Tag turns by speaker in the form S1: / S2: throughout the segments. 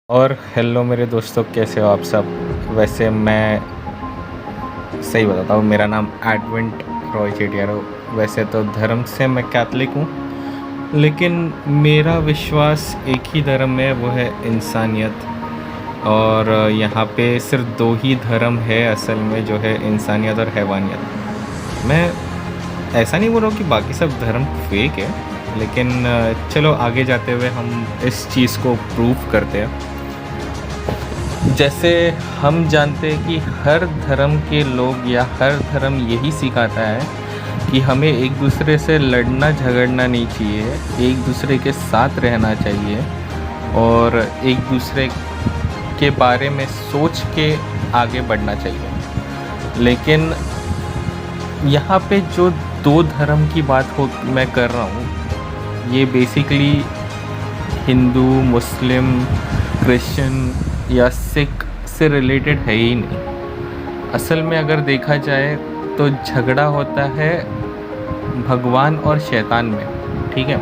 S1: और हेलो मेरे दोस्तों, कैसे हो आप सब। वैसे मैं सही बताता हूँ, मेरा नाम एडविंट रॉय चेटियार हो। वैसे तो धर्म से मैं कैथलिक हूँ, लेकिन मेरा विश्वास एक ही धर्म में है, वो है इंसानियत। और यहाँ पे सिर्फ दो ही धर्म है असल में, जो है इंसानियत और हैवानियत। मैं ऐसा नहीं बोल रहा हूँ कि बाकी सब धर्म फेक है, लेकिन चलो आगे जाते हुए हम इस चीज़ को प्रूव करते हैं। जैसे हम जानते हैं कि हर धर्म के लोग या हर धर्म यही सिखाता है कि हमें एक दूसरे से लड़ना झगड़ना नहीं चाहिए, एक दूसरे के साथ रहना चाहिए और एक दूसरे के बारे में सोच के आगे बढ़ना चाहिए। लेकिन यहाँ पे जो दो धर्म की बात हो मैं कर रहा हूँ, ये बेसिकली हिंदू, मुस्लिम, क्रिश्चियन या सिख से रिलेटेड है ही नहीं। असल में अगर देखा जाए तो झगड़ा होता है भगवान और शैतान में, ठीक है।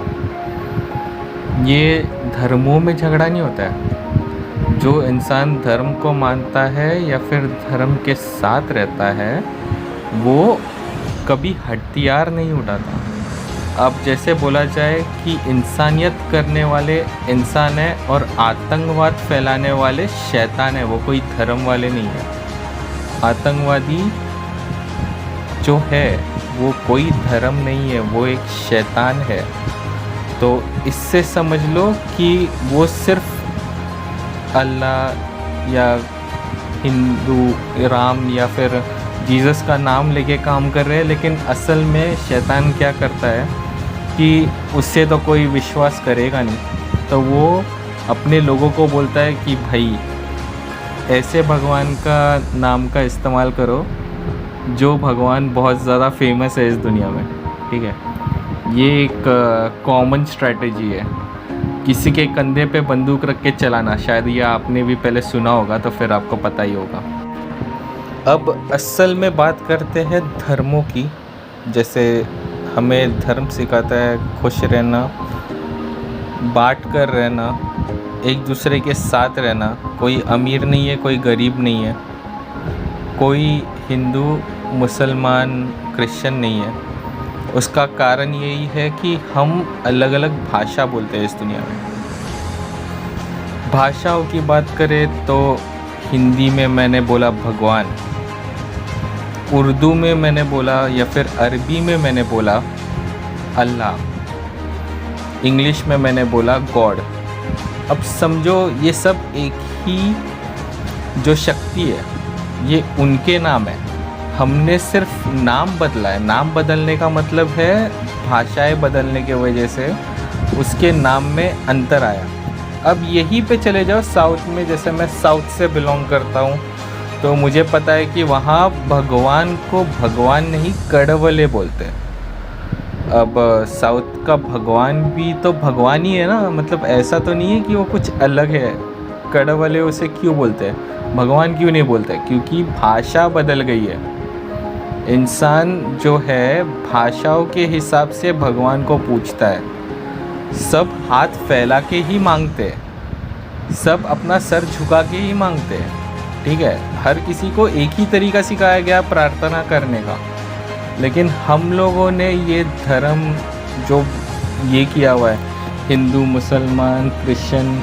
S1: ये धर्मों में झगड़ा नहीं होता है। जो इंसान धर्म को मानता है या फिर धर्म के साथ रहता है, वो कभी हथियार नहीं उठाता। अब जैसे बोला जाए कि इंसानियत करने वाले इंसान है और आतंकवाद फैलाने वाले शैतान है, वो कोई धर्म वाले नहीं है। आतंकवादी जो है वो कोई धर्म नहीं है, वो एक शैतान है। तो इससे समझ लो कि वो सिर्फ अल्लाह या हिंदू राम या फिर जीसस का नाम लेके काम कर रहे हैं, लेकिन असल में शैतान क्या करता है कि उससे तो कोई विश्वास करेगा नहीं, तो वो अपने लोगों को बोलता है कि भाई ऐसे भगवान का नाम का इस्तेमाल करो जो भगवान बहुत ज़्यादा फेमस है इस दुनिया में, ठीक है। ये एक कॉमन स्ट्रैटेजी है, किसी के कंधे पे बंदूक रख के चलाना। शायद ये आपने भी पहले सुना होगा, तो फिर आपको पता ही होगा। अब असल में बात करते हैं धर्मों की। जैसे हमें धर्म सिखाता है खुश रहना, बांट कर रहना, एक दूसरे के साथ रहना। कोई अमीर नहीं है, कोई गरीब नहीं है, कोई हिंदू, मुसलमान, क्रिश्चियन नहीं है। उसका कारण यही है कि हम अलग अलग भाषा बोलते हैं इस दुनिया में। भाषाओं की बात करें तो हिंदी में मैंने बोला भगवान, उर्दू में मैंने बोला या फिर अरबी में मैंने बोला अल्लाह, इंग्लिश में मैंने बोला गॉड। अब समझो ये सब एक ही जो शक्ति है, ये उनके नाम है। हमने सिर्फ नाम बदला है। नाम बदलने का मतलब है भाषाएं बदलने की वजह से उसके नाम में अंतर आया। अब यहीं पे चले जाओ साउथ में। जैसे मैं साउथ से बिलोंग करता हूँ, तो मुझे पता है कि वहाँ भगवान को भगवान नहीं कड़वले बोलते हैं। अब साउथ का भगवान भी तो भगवान ही है ना, मतलब ऐसा तो नहीं है कि वो कुछ अलग है। कड़वले उसे क्यों बोलते हैं, भगवान क्यों नहीं बोलते? क्योंकि भाषा बदल गई है। इंसान जो है भाषाओं के हिसाब से भगवान को पूछता है। सब हाथ फैला के ही मांगते हैं, सब अपना सर झुका के ही मांगते हैं, ठीक है। हर किसी को एक ही तरीका सिखाया गया प्रार्थना करने का। लेकिन हम लोगों ने ये धर्म जो ये किया हुआ है, हिंदू, मुसलमान, क्रिश्चियन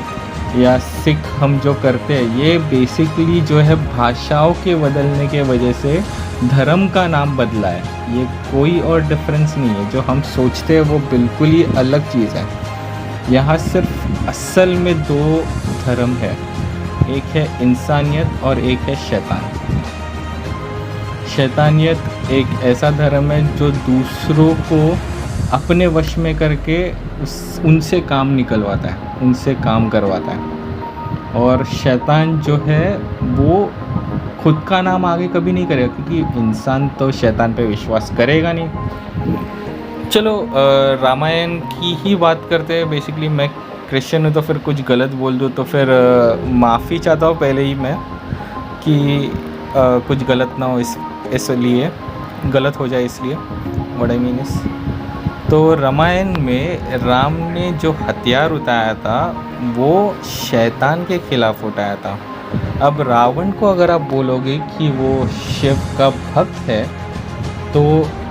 S1: या सिख, हम जो करते हैं ये बेसिकली जो है भाषाओं के बदलने के वजह से धर्म का नाम बदला है। ये कोई और डिफरेंस नहीं है। जो हम सोचते हैं वो बिल्कुल ही अलग चीज़ है। यहाँ सिर्फ असल में दो धर्म है, एक है इंसानियत और एक है शैतान। शैतानियत एक ऐसा धर्म है जो दूसरों को अपने वश में करके उनसे काम निकलवाता है, उनसे काम करवाता है। और शैतान जो है वो खुद का नाम आगे कभी नहीं करेगा, क्योंकि इंसान तो शैतान पे विश्वास करेगा नहीं। चलो रामायण की ही बात करते हैं। बेसिकली मैं क्रिश्चियन हूँ, तो फिर कुछ गलत बोल दूँ तो फिर माफ़ी चाहता हूँ पहले ही मैं कि कुछ गलत ना हो, इसलिए गलत हो जाए, इसलिए व्हाट आई मीन इस। तो रामायण में राम ने जो हथियार उठाया था वो शैतान के खिलाफ उठाया था। अब रावण को अगर आप बोलोगे कि वो शिव का भक्त है, तो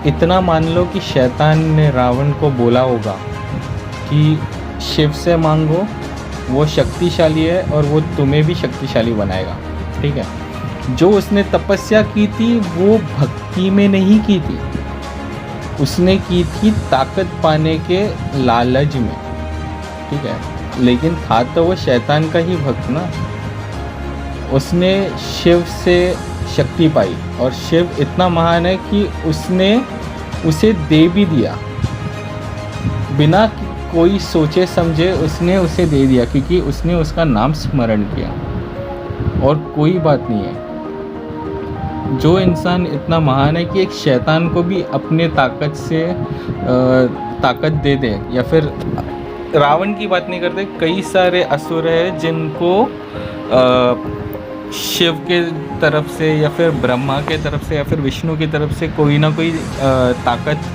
S1: इतना मान लो कि शैतान ने रावण को बोला होगा कि शिव से मांगो, वो शक्तिशाली है और वो तुम्हें भी शक्तिशाली बनाएगा। ठीक है, जो उसने तपस्या की थी वो भक्ति में नहीं की थी, उसने की थी ताकत पाने के लालच में। ठीक है, लेकिन था तो वो शैतान का ही भक्त ना। उसने शिव से शक्ति पाई और शिव इतना महान है कि उसने उसे दे भी दिया, बिना कोई सोचे समझे उसने उसे दे दिया, क्योंकि उसने उसका नाम स्मरण किया। और कोई बात नहीं है, जो इंसान इतना महान है कि एक शैतान को भी अपने ताकत से ताकत दे दे, या फिर रावण की बात नहीं करते, कई सारे असुर हैं जिनको शिव के तरफ से या फिर ब्रह्मा के तरफ से या फिर विष्णु की तरफ से कोई ना कोई ताकत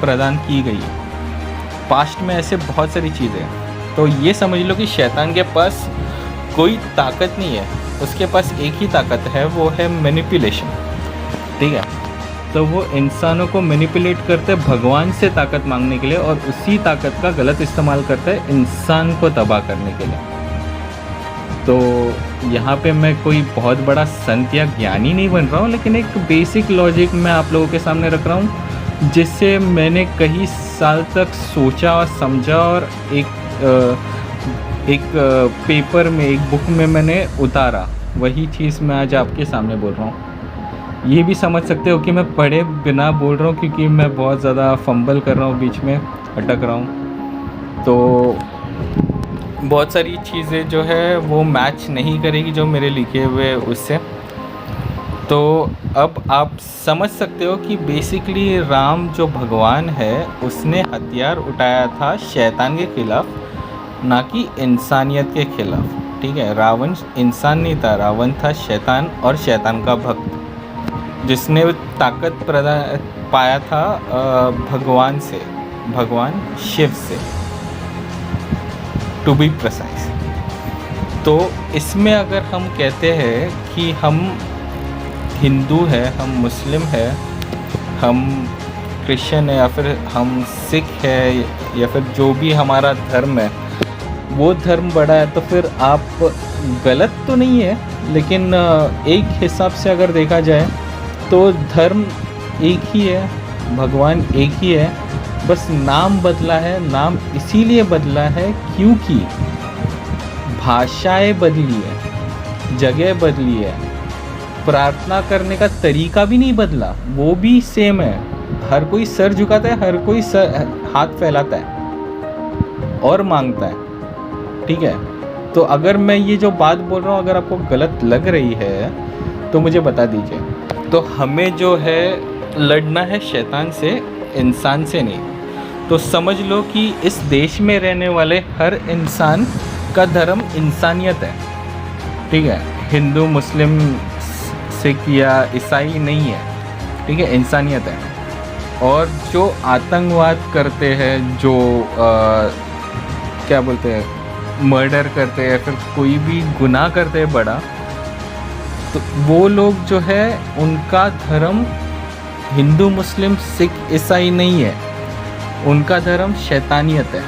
S1: प्रदान की गई है। पास्ट में ऐसे बहुत सारी चीज़ें हैं। तो ये समझ लो कि शैतान के पास कोई ताकत नहीं है, उसके पास एक ही ताकत है, वो है मैनिपुलेशन। ठीक है, तो वो इंसानों को मैनिपुलेट करते हैं भगवान से ताकत मांगने के लिए, और उसी ताकत का गलत इस्तेमाल करते हैं इंसान को तबाह करने के लिए। तो यहाँ पे मैं कोई बहुत बड़ा संत या ज्ञानी नहीं बन रहा हूँ, लेकिन एक बेसिक लॉजिक मैं आप लोगों के सामने रख रहा हूँ, जिससे मैंने कई साल तक सोचा और समझा, और एक पेपर में, एक बुक में मैंने उतारा। वही चीज़ मैं आज आपके सामने बोल रहा हूँ। ये भी समझ सकते हो कि मैं पढ़े बिना बोल रहा हूँ, क्योंकि मैं बहुत ज़्यादा फंबल कर रहा हूँ, बीच में अटक रहा हूँ। तो बहुत सारी चीज़ें जो है वो मैच नहीं करेगी जो मेरे लिखे हुए उससे। तो अब आप समझ सकते हो कि बेसिकली राम जो भगवान है उसने हथियार उठाया था शैतान के खिलाफ, ना कि इंसानियत के खिलाफ। ठीक है, रावण इंसान नहीं था, रावण था शैतान, और शैतान का भक्त, जिसने ताकत पाया था भगवान से, भगवान शिव से, टू बी प्रिसाइज। तो इसमें अगर हम कहते हैं कि हम हिंदू है, हम मुस्लिम है, हम क्रिश्चियन है, या फिर हम सिख है, या फिर जो भी हमारा धर्म है वो धर्म बड़ा है, तो फिर आप गलत तो नहीं है, लेकिन एक हिसाब से अगर देखा जाए तो धर्म एक ही है, भगवान एक ही है, बस नाम बदला है। नाम इसीलिए बदला है क्योंकि भाषाएं बदली है, जगह बदली है, प्रार्थना करने का तरीका भी नहीं बदला, वो भी सेम है। हर कोई सर झुकाता है, हर कोई हाथ फैलाता है और मांगता है। ठीक है, तो अगर मैं ये जो बात बोल रहा हूँ अगर आपको गलत लग रही है तो मुझे बता दीजिए। तो हमें जो है लड़ना है शैतान से, इंसान से नहीं। तो समझ लो कि इस देश में रहने वाले हर इंसान का धर्म इंसानियत है। ठीक है, हिंदू, मुस्लिम, सिख या ईसाई नहीं है। ठीक है, इंसानियत है। और जो आतंकवाद करते हैं, जो क्या बोलते हैं, मर्डर करते हैं, फिर कोई भी गुनाह करते हैं बड़ा, तो वो लोग जो है उनका धर्म हिंदू, मुस्लिम, सिख, ईसाई नहीं है, उनका धर्म शैतानियत है।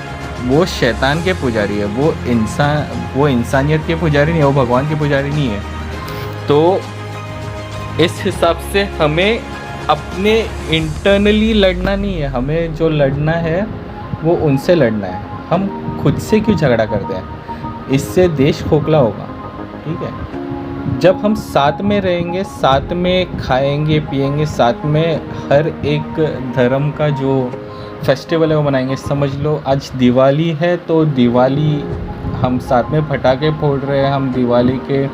S1: वो शैतान के पुजारी है, वो इंसानियत के पुजारी नहीं है, वो भगवान के पुजारी नहीं है। तो इस हिसाब से हमें अपने इंटरनली लड़ना नहीं है, हमें जो लड़ना है वो उनसे लड़ना है। हम खुद से क्यों झगड़ा करते हैं, इससे देश खोखला होगा। ठीक है, जब हम साथ में रहेंगे, साथ में खाएंगे पिएंगे, साथ में हर एक धर्म का जो फेस्टिवल है वो मनाएंगे। समझ लो आज दिवाली है, तो दिवाली हम साथ में पटाखे फोड़ रहे हैं, हम दिवाली के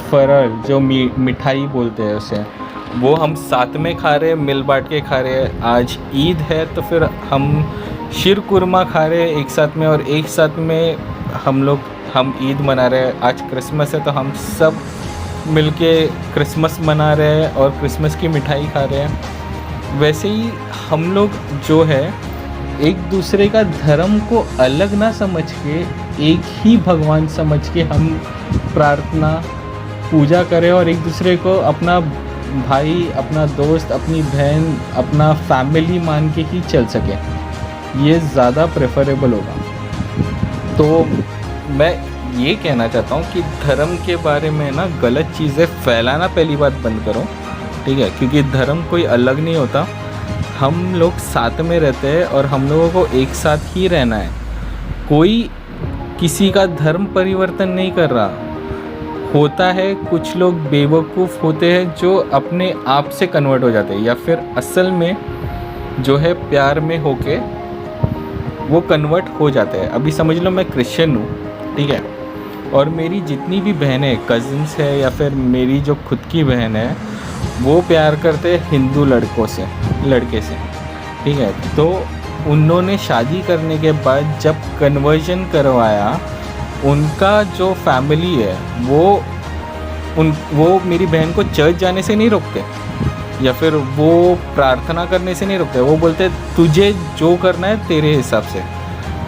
S1: फरल जो मिठाई बोलते हैं उसे, वो हम साथ में खा रहे हैं, मिल बांट के खा रहे हैं। आज ईद है तो फिर हम शीर कुरमा खा रहे हैं एक साथ में, और एक साथ में हम ईद मना रहे हैं। आज क्रिसमस है तो हम सब मिलके क्रिसमस मना रहे हैं और क्रिसमस की मिठाई खा रहे हैं। वैसे ही हम लोग जो है एक दूसरे का धर्म को अलग ना समझ के एक ही भगवान समझ के हम प्रार्थना पूजा करें और एक दूसरे को अपना भाई, अपना दोस्त, अपनी बहन, अपना फैमिली मान के ही चल सके, ये ज़्यादा प्रेफरेबल होगा। तो मैं ये कहना चाहता हूँ कि धर्म के बारे में ना गलत चीज़ें फैलाना पहली बात बंद करो, ठीक है, क्योंकि धर्म कोई अलग नहीं होता, हम लोग साथ में रहते हैं और हम लोगों को एक साथ ही रहना है। कोई किसी का धर्म परिवर्तन नहीं कर रहा। होता है कुछ लोग बेवकूफ़ होते हैं जो अपने आप से कन्वर्ट हो जाते हैं, या फिर असल में जो है प्यार में होके वो कन्वर्ट हो जाते हैं। अभी समझ लो मैं क्रिश्चियन हूँ, ठीक है, और मेरी जितनी भी बहनें, कज़न्स है या फिर मेरी जो खुद की बहन है, वो प्यार करते हैं हिंदू लड़के से, ठीक है। तो उन्होंने शादी करने के बाद जब कन्वर्जन करवाया, उनका जो फैमिली है वो मेरी बहन को चर्च जाने से नहीं रोकते या फिर वो प्रार्थना करने से नहीं रोकते। वो बोलते तुझे जो करना है तेरे हिसाब से।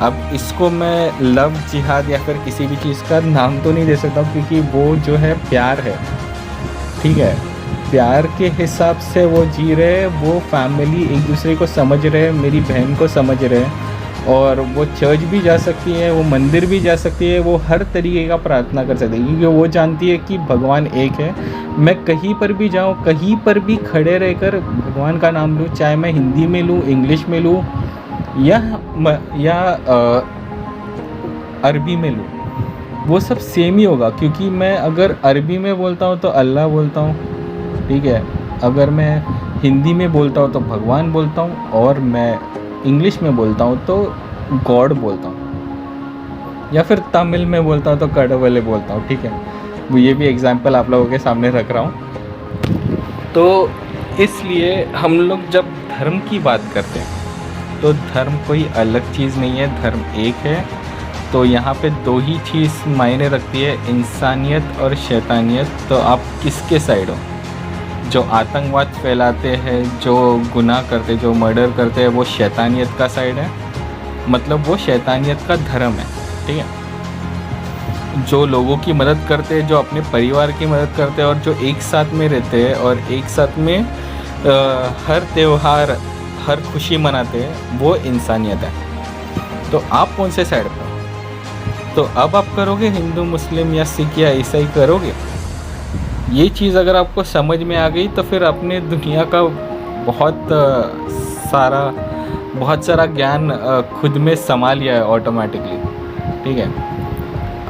S1: अब इसको मैं लव जिहाद या फिर किसी भी चीज़ का नाम तो नहीं दे सकता, क्योंकि वो जो है प्यार है, ठीक है। प्यार के हिसाब से वो जी रहे, वो फैमिली एक दूसरे को समझ रहे, मेरी बहन को समझ रहे, और वो चर्च भी जा सकती है, वो मंदिर भी जा सकती है, वो हर तरीके का प्रार्थना कर सकती है, क्योंकि वो जानती है कि भगवान एक है। मैं कहीं पर भी जाऊँ, कहीं पर भी खड़े रहकर भगवान का नाम लूँ, चाहे मैं हिंदी में लूँ, इंग्लिश में लूँ या अरबी में लूँ, वो सब सेम ही होगा। क्योंकि मैं अगर अरबी में बोलता हूँ तो अल्लाह बोलता हूँ, ठीक है, अगर मैं हिंदी में बोलता हूँ तो भगवान बोलता हूँ, और मैं इंग्लिश में बोलता हूँ तो गॉड बोलता हूँ, या फिर तमिल में बोलता हूँ तो कडवले बोलता हूँ, ठीक है। वो ये भी एग्जांपल आप लोगों के सामने रख रहा हूँ। तो इसलिए हम लोग जब धर्म की बात करते हैं तो धर्म कोई अलग चीज़ नहीं है, धर्म एक है। तो यहाँ पे दो ही चीज़ मायने रखती है, इंसानियत और शैतानियत। तो आप किसके साइड हो? जो आतंकवाद फैलाते हैं, जो गुनाह करते, जो मर्डर करते हैं, वो शैतानियत का साइड है, मतलब वो शैतानियत का धर्म है, ठीक है। जो लोगों की मदद करते हैं, जो अपने परिवार की मदद करते हैं और जो एक साथ में रहते हैं और एक साथ में हर त्यौहार, हर खुशी मनाते हैं, वो इंसानियत है। तो आप कौन से साइड पर हो? तो अब आप करोगे हिंदू, मुस्लिम या सिख या ईसाई करोगे? ये चीज़ अगर आपको समझ में आ गई तो फिर अपने दुनिया का बहुत सारा ज्ञान खुद में समा लिया है ऑटोमेटिकली, ठीक है।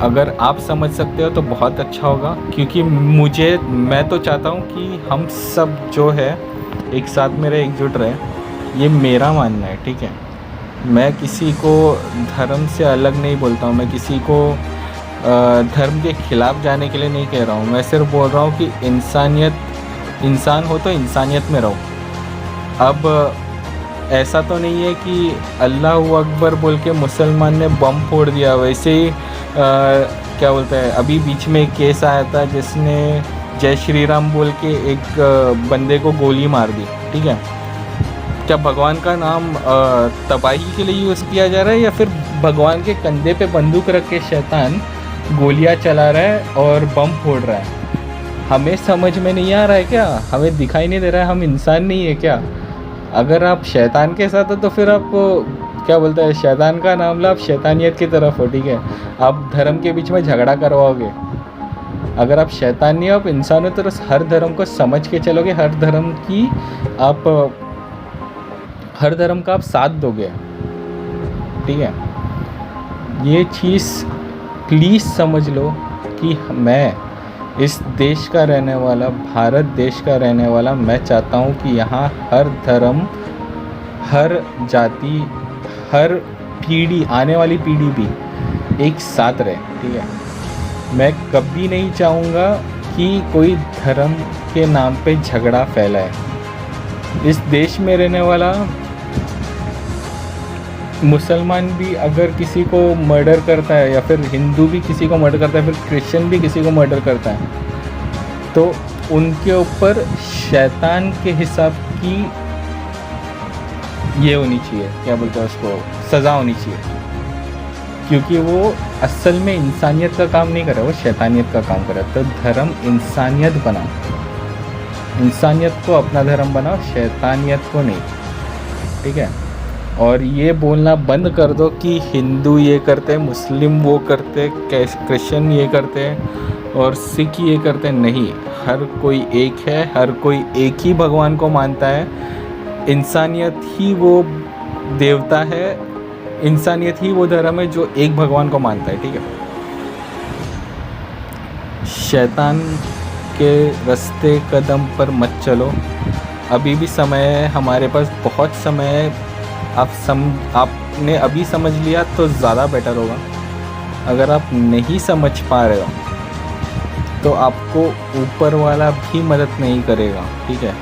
S1: अगर आप समझ सकते हो तो बहुत अच्छा होगा, क्योंकि मैं तो चाहता हूँ कि हम सब जो है एक साथ में रहे, एकजुट रहे, ये मेरा मानना है, ठीक है। मैं किसी को धर्म से अलग नहीं बोलता हूँ, मैं किसी को धर्म के खिलाफ जाने के लिए नहीं कह रहा हूँ। मैं सिर्फ बोल रहा हूँ कि इंसान हो तो इंसानियत में रहो। अब ऐसा तो नहीं है कि अल्लाह अकबर बोल के मुसलमान ने बम फोड़ दिया, वैसे ही क्या बोलते हैं, अभी बीच में एक केस आया था जिसने जय श्री राम बोल के एक बंदे को गोली मार दी, ठीक है। क्या भगवान का नाम तबाही के लिए यूज़ किया जा रहा है, या फिर भगवान के कंधे पे बंदूक रख के शैतान गोलियां चला रहा है और बम फोड़ रहा है? हमें समझ में नहीं आ रहा है क्या? हमें दिखाई नहीं दे रहा है? हम इंसान नहीं है क्या? अगर आप शैतान के साथ हो तो फिर आप क्या बोलते हैं, शैतान का नाम लो, आप शैतानियत की तरफ हो, ठीक है। आप धर्म के बीच में झगड़ा करवाओगे। अगर आप शैतान नहीं हो, आप इंसान हो, तो हर धर्म को समझ के चलोगे, हर धर्म का आप साथ दोगे, ठीक है। ये चीज़ प्लीज़ समझ लो कि मैं इस देश का रहने वाला, भारत देश का रहने वाला, मैं चाहता हूँ कि यहाँ हर धर्म, हर जाति, हर पीढ़ी, आने वाली पीढ़ी भी एक साथ रहे, ठीक है। मैं कभी नहीं चाहूँगा कि कोई धर्म के नाम पे झगड़ा फैलाए। इस देश में रहने वाला मुसलमान भी अगर किसी को मर्डर करता है, या फिर हिंदू भी किसी को मर्डर करता है, फिर क्रिश्चियन भी किसी को मर्डर करता है, तो उनके ऊपर शैतान के हिसाब की ये होनी चाहिए, क्या बोलते हैं उसको, सज़ा होनी चाहिए, क्योंकि वो असल में इंसानियत का काम नहीं कर रहा, वो शैतानियत का काम कर रहा है। तो धर्म इंसानियत बनाओ, इंसानियत को अपना धर्म बनाओ, शैतानियत को नहीं, ठीक है। और ये बोलना बंद कर दो कि हिंदू ये करते हैं, मुस्लिम वो करते हैं, क्रिश्चियन ये करते हैं और सिख ये करते हैं। नहीं, हर कोई एक है, हर कोई एक ही भगवान को मानता है। इंसानियत ही वो देवता है, इंसानियत ही वो धर्म है जो एक भगवान को मानता है, ठीक है। शैतान के रास्ते कदम पर मत चलो, अभी भी समय है, हमारे पास बहुत समय है। आपने अभी समझ लिया तो ज़्यादा बेटर होगा। अगर आप नहीं समझ पा रहे हो तो आपको ऊपर वाला भी मदद नहीं करेगा, ठीक है।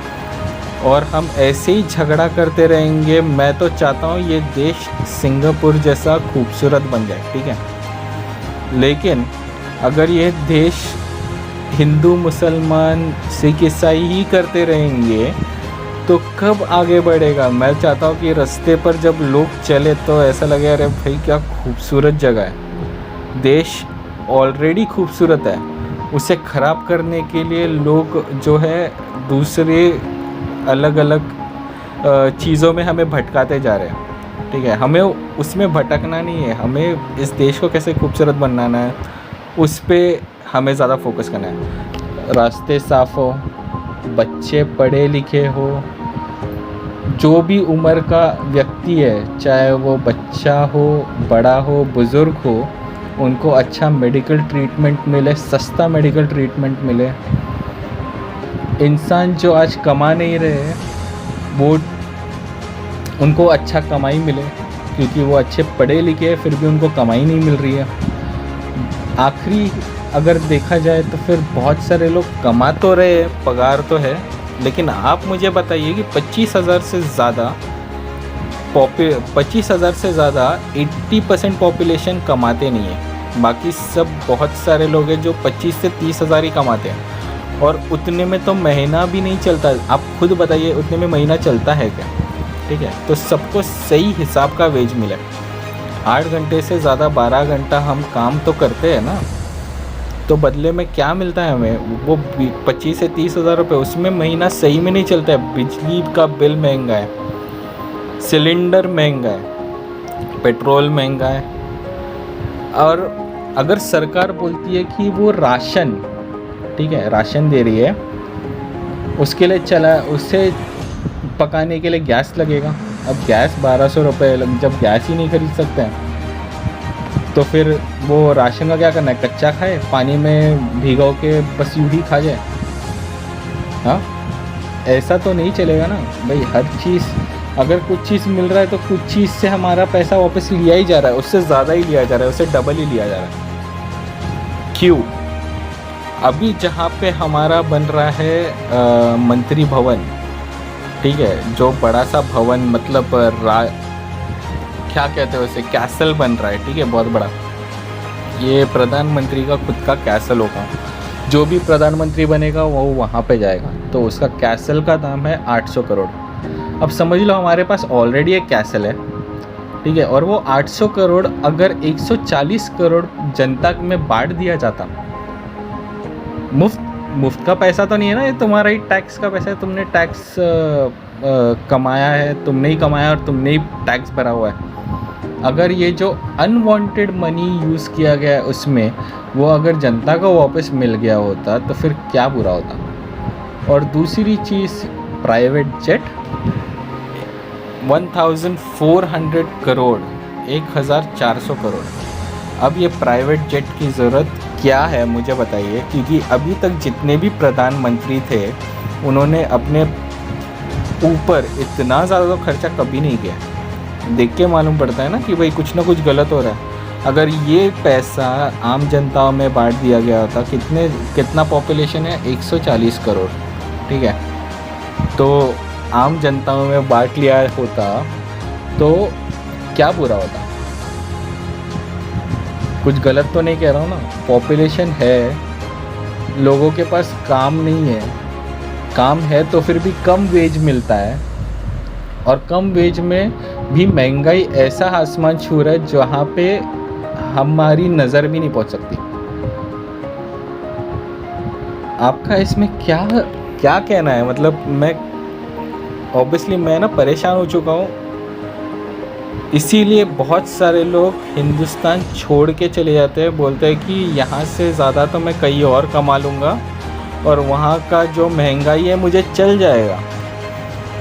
S1: और हम ऐसे ही झगड़ा करते रहेंगे। मैं तो चाहता हूँ ये देश सिंगापुर जैसा खूबसूरत बन जाए, ठीक है। लेकिन अगर ये देश हिंदू मुसलमान सिख ईसाई ही करते रहेंगे तो कब आगे बढ़ेगा। मैं चाहता हूँ कि रास्ते पर जब लोग चले तो ऐसा लगे अरे भाई क्या खूबसूरत जगह है। देश ऑलरेडी खूबसूरत है, उसे ख़राब करने के लिए लोग जो है दूसरे अलग अलग चीज़ों में हमें भटकाते जा रहे हैं, ठीक है। हमें उसमें भटकना नहीं है, हमें इस देश को कैसे खूबसूरत बनाना है उस पर हमें ज़्यादा फोकस करना है। रास्ते साफ़ हो, बच्चे पढ़े लिखे हो, जो भी उम्र का व्यक्ति है, चाहे वो बच्चा हो, बड़ा हो, बुज़ुर्ग हो, उनको अच्छा मेडिकल ट्रीटमेंट मिले, सस्ता मेडिकल ट्रीटमेंट मिले। इंसान जो आज कमा नहीं रहे वो उनको अच्छा कमाई मिले, क्योंकि वो अच्छे पढ़े लिखे हैं फिर भी उनको कमाई नहीं मिल रही है। आखिरी अगर देखा जाए तो फिर बहुत सारे लोग कमा तो रहे हैं, पगार तो है, लेकिन आप मुझे बताइए कि 25,000 से ज़्यादा 80% पॉपुलेशन कमाते नहीं है। बाकी सब बहुत सारे लोग हैं जो 25 से 30 हज़ार ही कमाते हैं, और उतने में तो महीना भी नहीं चलता। आप खुद बताइए उतने में महीना चलता है क्या, ठीक है। तो सबको सही हिसाब का वेज मिले। 8 घंटे से ज़्यादा 12 घंटा हम काम तो करते हैं ना, तो बदले में क्या मिलता है हमें, वो 25 से 30 हज़ार रुपये, उसमें महीना सही में नहीं चलता है। बिजली का बिल महंगा है, सिलेंडर महंगा है, पेट्रोल महंगा है। और अगर सरकार बोलती है कि वो राशन, ठीक है, राशन दे रही है, उसके लिए उसे पकाने के लिए गैस लगेगा। अब गैस 1200 रुपये, जब गैस ही नहीं खरीद सकते हैं तो फिर वो राशन का क्या करना है, कच्चा खाए, पानी में भिगो के बस यूँ ही खा जाए। हाँ, ऐसा तो नहीं चलेगा ना भाई। हर चीज़, अगर कुछ चीज़ मिल रहा है तो कुछ चीज़ से हमारा पैसा वापस लिया ही जा रहा है, उससे ज़्यादा ही लिया जा रहा है, उससे डबल ही लिया जा रहा है। क्यों? अभी जहाँ पे हमारा बन रहा है मंत्री भवन, ठीक है, जो बड़ा सा भवन, मतलब क्या कहते हैं उसे, कैसल बन रहा है, ठीक है, बहुत बड़ा। ये प्रधानमंत्री का खुद का कैसल होगा। जो भी प्रधानमंत्री बनेगा वो वहाँ पे जाएगा, तो उसका कैसल का दाम है 800 करोड़। अब समझ लो हमारे पास ऑलरेडी एक कैसल है, ठीक है, और वो 800 करोड़ अगर 140 करोड़ जनता में बांट दिया जाता, मुफ्त का पैसा तो नहीं है ना, ये तुम्हारा ही टैक्स का पैसा है, तुमने टैक्स कमाया है, तुमने ही कमाया और तुमने ही टैक्स भरा हुआ है। अगर ये जो अनवांटेड मनी यूज़ किया गया है उसमें वो अगर जनता को वापस मिल गया होता तो फिर क्या बुरा होता। और दूसरी चीज़, प्राइवेट जेट 1400 करोड़, 1400 करोड़। अब ये प्राइवेट जेट की ज़रूरत क्या है मुझे बताइए, क्योंकि अभी तक जितने भी प्रधानमंत्री थे उन्होंने अपने ऊपर इतना ज़्यादा तो खर्चा कभी नहीं किया। देख के मालूम पड़ता है ना कि भाई कुछ ना कुछ गलत हो रहा है। अगर ये पैसा आम जनताओं में बांट दिया गया होता, कितना पॉपुलेशन है, 140 करोड़, ठीक है, तो आम जनताओं में बांट लिया होता तो क्या बुरा होता। कुछ गलत तो नहीं कह रहा हूँ ना। पॉपुलेशन है, लोगों के पास काम नहीं है, काम है तो फिर भी कम वेज मिलता है, और कम वेज में भी महंगाई ऐसा आसमान छू रहा है जहाँ पे हमारी नज़र भी नहीं पहुँच सकती। आपका इसमें क्या क्या कहना है? मतलब मैं ऑब्वियसली मैं ना परेशान हो चुका हूँ, इसीलिए बहुत सारे लोग हिंदुस्तान छोड़ के चले जाते हैं, बोलते हैं कि यहाँ से ज़्यादा तो मैं कहीं और कमा लूँगा और वहाँ का जो महंगाई है मुझे चल जाएगा।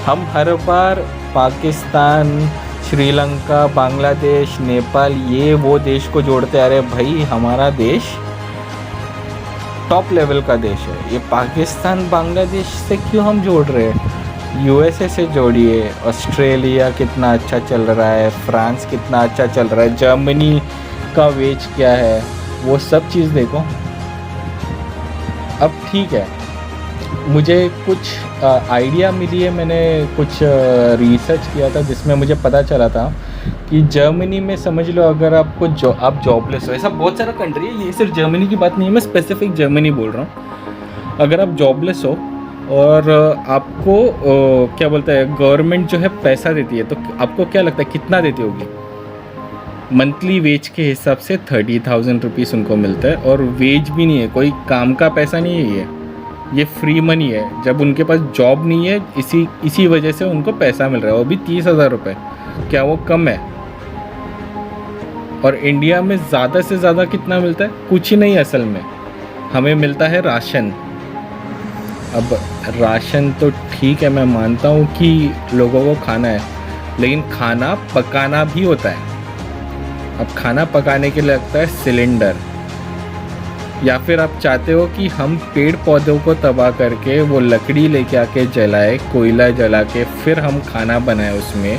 S1: हम हर बार पाकिस्तान, श्रीलंका, बांग्लादेश, नेपाल, ये वो देश को जोड़ते आ रहे हैं। भाई हमारा देश टॉप लेवल का देश है, ये पाकिस्तान, बांग्लादेश से क्यों हम जोड़ रहे हैं? यूएसए से जोड़िए। ऑस्ट्रेलिया कितना अच्छा चल रहा है, फ्रांस कितना अच्छा चल रहा है, जर्मनी का वेज क्या है, वो सब चीज़ देखो। अब ठीक है, मुझे कुछ आइडिया मिली है, मैंने कुछ रिसर्च किया था जिसमें मुझे पता चला था कि जर्मनी में समझ लो अगर आपको आप जॉबलेस हो, ऐसा बहुत सारा कंट्री है, ये सिर्फ जर्मनी की बात नहीं है, मैं स्पेसिफिक जर्मनी बोल रहा हूँ। अगर आप जॉबलेस हो और आपको क्या बोलते हैं गवर्नमेंट जो है पैसा देती है, तो आपको क्या लगता है कितना देती होगी? मंथली वेज के हिसाब से 30,000 रुपीज़ उनको मिलता है, और वेज भी नहीं है, कोई काम का पैसा नहीं है, ये फ्री मनी है। जब उनके पास जॉब नहीं है, इसी वजह से उनको पैसा मिल रहा है, वो भी 30,000 रुपये। क्या वो कम है? और इंडिया में ज़्यादा से ज़्यादा कितना मिलता है? कुछ ही नहीं असल में, हमें मिलता है राशन। अब राशन तो ठीक है, मैं मानता हूँ कि लोगों को खाना है, लेकिन खाना पकाना भी होता है। अब खाना पकाने के लिए लगता है सिलेंडर, या फिर आप चाहते हो कि हम पेड़ पौधों को तबाह करके वो लकड़ी लेके आके जलाए, कोयला जला के फिर हम खाना बनाए उसमें,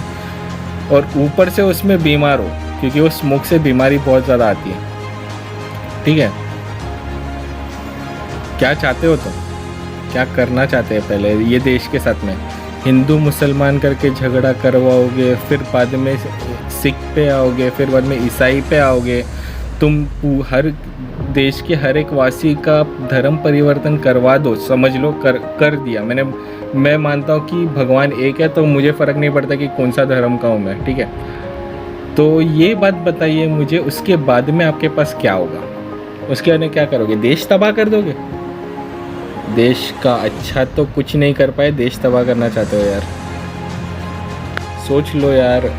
S1: और ऊपर से उसमें बीमार हो, क्योंकि वो स्मोक से बीमारी बहुत ज़्यादा आती है। ठीक है, क्या चाहते हो तुम? क्या करना चाहते हैं पहले ये देश के साथ में? हिंदू मुसलमान करके झगड़ा करवाओगे, फिर बाद में सिख पे आओगे, फिर बाद में ईसाई पे आओगे। तुम हर देश के हर एक वासी का धर्म परिवर्तन करवा दो, समझ लो कर दिया मैंने। मैं मानता हूँ कि भगवान एक है, तो मुझे फ़र्क नहीं पड़ता कि कौन सा धर्म का हूँ मैं। ठीक है, तो ये बात बताइए मुझे, उसके बाद में आपके पास क्या होगा? उसके बाद में क्या करोगे? देश तबाह कर दोगे? देश का अच्छा तो कुछ नहीं कर पाए, देश तबाह करना चाहते हो यार? सोच लो यार।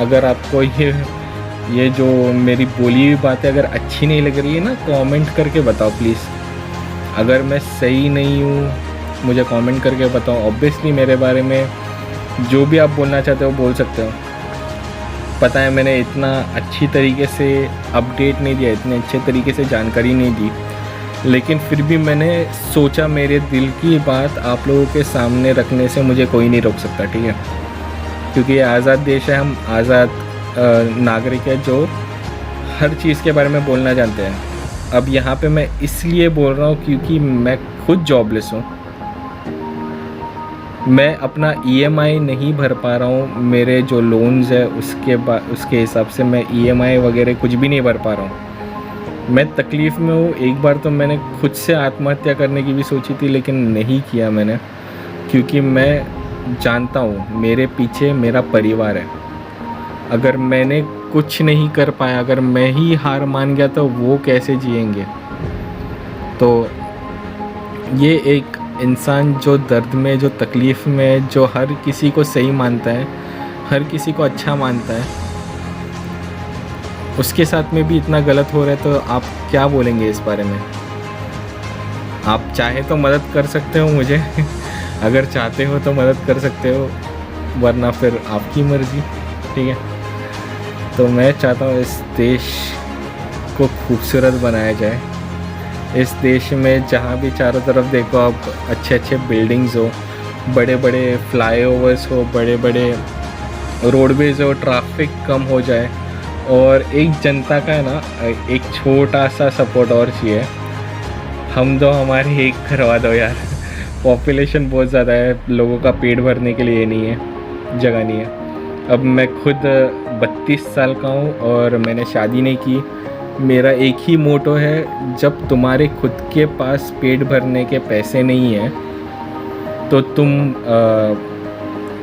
S1: अगर आपको ये जो मेरी बोली हुई बातें अगर अच्छी नहीं लग रही है ना, कमेंट करके बताओ प्लीज़। अगर मैं सही नहीं हूँ मुझे कमेंट करके बताओ। ऑब्वियसली मेरे बारे में जो भी आप बोलना चाहते हो बोल सकते हो। पता है मैंने इतना अच्छी तरीके से अपडेट नहीं दिया, इतने अच्छे तरीके से जानकारी नहीं दी, लेकिन फिर भी मैंने सोचा मेरे दिल की बात आप लोगों के सामने रखने से मुझे कोई नहीं रोक सकता। ठीक है, क्योंकि ये आज़ाद देश है, हम आज़ाद नागरिक है जो हर चीज़ के बारे में बोलना जानते हैं। अब यहाँ पे मैं इसलिए बोल रहा हूँ क्योंकि मैं खुद जॉबलेस हूँ, मैं अपना ईएमआई नहीं भर पा रहा हूँ, मेरे जो लोन्स है उसके हिसाब से मैं ईएमआई वगैरह कुछ भी नहीं भर पा रहा हूँ। मैं तकलीफ़ में हूँ। एक बार तो मैंने खुद से आत्महत्या करने की भी सोची थी, लेकिन नहीं किया मैंने, क्योंकि मैं जानता हूँ मेरे पीछे मेरा परिवार है। अगर मैंने कुछ नहीं कर पाया, अगर मैं ही हार मान गया, तो वो कैसे जिएंगे? तो ये एक इंसान जो दर्द में, जो तकलीफ़ में, जो हर किसी को सही मानता है, हर किसी को अच्छा मानता है, उसके साथ में भी इतना गलत हो रहा है, तो आप क्या बोलेंगे इस बारे में? आप चाहे तो मदद कर सकते हो मुझे अगर चाहते हो तो मदद कर सकते हो, वरना फिर आपकी मर्ज़ी। ठीक है, तो मैं चाहता हूँ इस देश को खूबसूरत बनाया जाए। इस देश में जहाँ भी चारों तरफ देखो आप अच्छे अच्छे बिल्डिंग्स हो, बड़े बड़े फ्लाईओवर्स हो, बड़े बड़े रोडवेज़ हो, ट्रैफिक कम हो जाए। और एक जनता का है ना, एक छोटा सा सपोर्ट और चाहिए, हम दो हमारे एक करवा दो यार। पॉपुलेशन बहुत ज़्यादा है, लोगों का पेट भरने के लिए नहीं है, जगह नहीं है। अब मैं खुद 32 साल का हूँ और मैंने शादी नहीं की। मेरा एक ही मोटो है, जब तुम्हारे खुद के पास पेट भरने के पैसे नहीं हैं तो तुम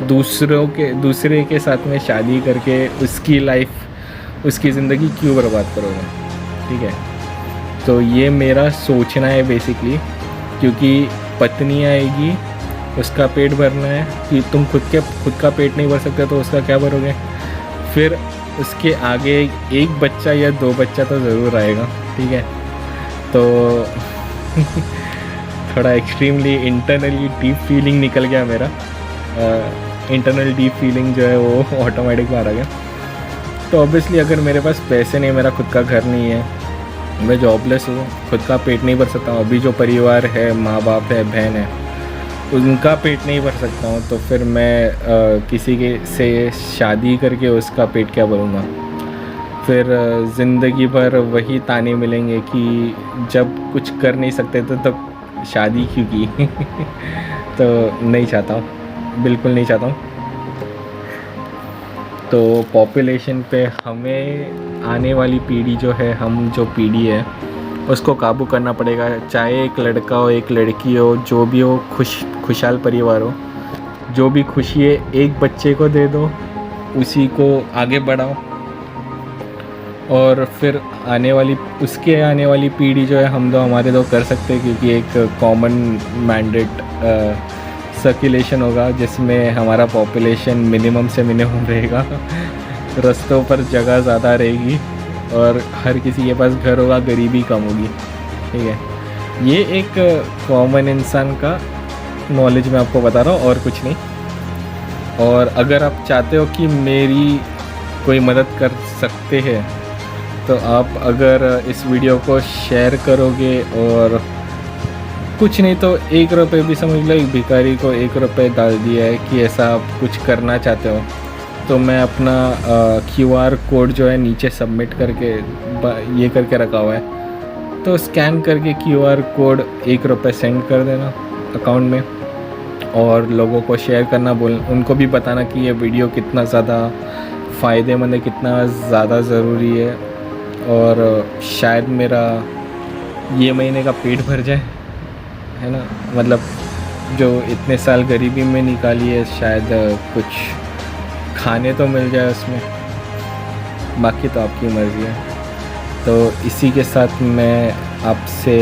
S1: दूसरे के साथ में शादी करके उसकी लाइफ, उसकी ज़िंदगी क्यों बर्बाद करोगे? ठीक है, तो ये मेरा सोचना है बेसिकली, क्योंकि पत्नी आएगी, उसका पेट भरना है कि तुम खुद का पेट नहीं भर सकते तो उसका क्या भरोगे? फिर उसके आगे एक बच्चा या 2 बच्चा तो ज़रूर आएगा। ठीक है, तो थोड़ा एक्सट्रीमली इंटरनली डीप फीलिंग निकल गया मेरा। इंटरनल डीप फीलिंग जो है वो ऑटोमेटिक बाहर आ गया। तो ऑब्वियसली अगर मेरे पास पैसे नहीं, मेरा खुद का घर नहीं है, मैं जॉबलेस हूँ, खुद का पेट नहीं भर सकता हूँ, अभी जो परिवार है, माँ बाप है, बहन है, उनका पेट नहीं भर सकता हूँ, तो फिर मैं किसी के से शादी करके उसका पेट क्या भरूँगा? फिर ज़िंदगी भर वही ताने मिलेंगे कि जब कुछ कर नहीं सकते तो तब शादी क्यों की? तो नहीं चाहता हूँ, बिल्कुल नहीं चाहता हूँ। तो पॉपुलेशन पे हमें आने वाली पीढ़ी जो है, हम जो पीढ़ी है उसको काबू करना पड़ेगा। चाहे एक लड़का हो, एक लड़की हो, जो भी हो, खुशहाल परिवार हो, जो भी खुशी है एक बच्चे को दे दो, उसी को आगे बढ़ाओ, और फिर आने वाली पीढ़ी जो है हम दो हमारे दो कर सकते हैं, क्योंकि एक कॉमन मैंडेट सर्कुलेशन होगा जिसमें हमारा पॉपुलेशन मिनिमम से मिनिमम रहेगा। रास्तों पर जगह ज़्यादा रहेगी और हर किसी के पास घर होगा, गरीबी कम होगी। ठीक है, ये एक कॉमन इंसान का नॉलेज मैं आपको बता रहा हूँ और कुछ नहीं। और अगर आप चाहते हो कि मेरी कोई मदद कर सकते हैं तो आप अगर इस वीडियो को शेयर करोगे, और कुछ नहीं तो 1 रुपये भी समझ लो, एक भिखारी को 1 रुपये डाल दिया है कि ऐसा आप कुछ करना चाहते हो, तो मैं अपना QR कोड जो है नीचे सबमिट करके ये करके रखा हुआ है, तो स्कैन करके QR कोड 1 रुपये सेंड कर देना अकाउंट में, और लोगों को शेयर करना, उनको भी बताना कि ये वीडियो कितना ज़्यादा फ़ायदेमंद है, कितना ज़्यादा ज़रूरी है, और शायद मेरा ये महीने का पेट भर जाए, है ना। मतलब जो इतने साल गरीबी में निकाली है, शायद कुछ खाने तो मिल जाए उसमें, बाकी तो आपकी मर्ज़ी है। तो इसी के साथ मैं आपसे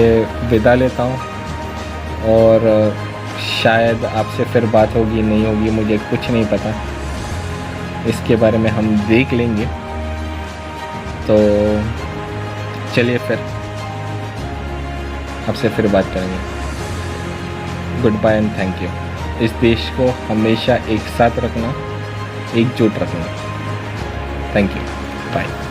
S1: विदा लेता हूँ, और शायद आपसे फिर बात होगी नहीं होगी, मुझे कुछ नहीं पता, इसके बारे में हम देख लेंगे। तो चलिए फिर आपसे फिर बात करेंगे। Good bye and thank you. इस देश को हमेशा एक साथ रखना, एकजुट रखना। Thank you, bye.